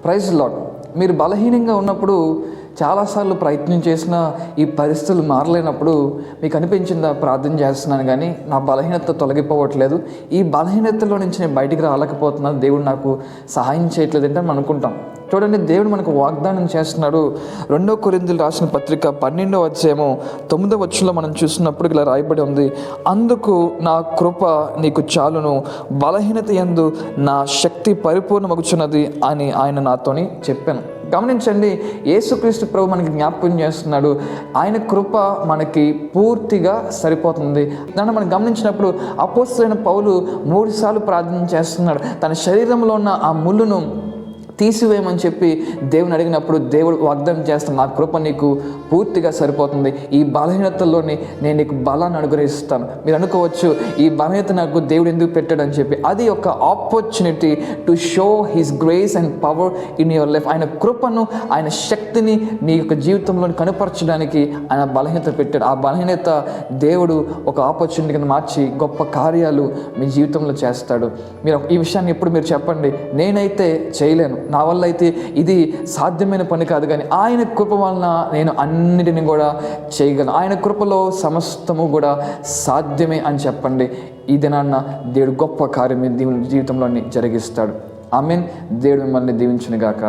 Praise lord. మీరు బలహీనంగా ఉన్నప్పుడు చాలాసార్లు ప్రయత్నం చేసినా ఈ పరిస్థితులు మారలేనప్పుడు మీకు అనిపించిందా, ప్రార్థన చేస్తున్నాను కానీ నా బలహీనత తొలగిపోవట్లేదు, ఈ బలహీనతలో నుంచి నేను బయటికి రాలేకపోతున్నాను, దేవుడు నాకు సహాయం చేయట్లేదు అంటే మనం అనుకుంటాం. చూడండి, దేవుడు మనకు వాగ్దానం చేస్తున్నాడు. 2 కొరింథీయులకు రాసిన పత్రిక 12వ అధ్యాయము 9వ వచనంలో మనం చూసినప్పుడు ఇలా రాయబడి ఉంది, అందుకు నా కృప నీకు చాలును, బలహీనత యందు నా శక్తి పరిపూర్ణమగుచున్నది అని ఆయన నాతోని చెప్పాను. గమనించండి, యేసుక్రీస్తు ప్రభు మనకి జ్ఞాపకం చేస్తున్నాడు, ఆయన కృప మనకి పూర్తిగా సరిపోతుంది. దాన్ని మనం గమనించినప్పుడు అపోస్తలుడైన పౌలు 3 సార్లు ప్రార్థన చేస్తున్నాడు. తన శరీరంలో ఉన్న ఆ ముళ్ళును తీసివేయమని చెప్పి దేవుని అడిగినప్పుడు దేవుడు వాగ్దానం చేస్తాను, నా కృప నీకు పూర్తిగా సరిపోతుంది, ఈ బలహీనతల్లోని నేను నీకు బలాన్ని అనుగ్రహిస్తాను. మీరు అనుకోవచ్చు, ఈ బలహీనత నాకు దేవుడు ఎందుకు పెట్టాడని చెప్పి. అది ఒక opportunity to show his grace and power in your life. ఆయన కృపను, ఆయన శక్తిని నీ యొక్క జీవితంలో కనపరచడానికి ఆయన బలహీనత పెట్టాడు. ఆ బలహీనత దేవుడు ఒక ఆపర్చునిటీ కింద మార్చి గొప్ప కార్యాలు మీ జీవితంలో చేస్తాడు. మీరు ఈ విషయాన్ని ఎప్పుడు మీరు చెప్పండి, నేనైతే చేయలేను, నా వల్ల అయితే ఇది సాధ్యమైన పని కాదు, కానీ ఆయన కృప వలన నేను అన్నిటిని కూడా చేయగలను, ఆయన కృపలో సమస్తము కూడా సాధ్యమే అని చెప్పండి. ఈ దినాన్న దేవుడు గొప్ప కార్యం మీ జీవితంలో జరిగిస్తాడు. ఆమేన్. దేవుడు మిమ్మల్ని దీవించును గాక.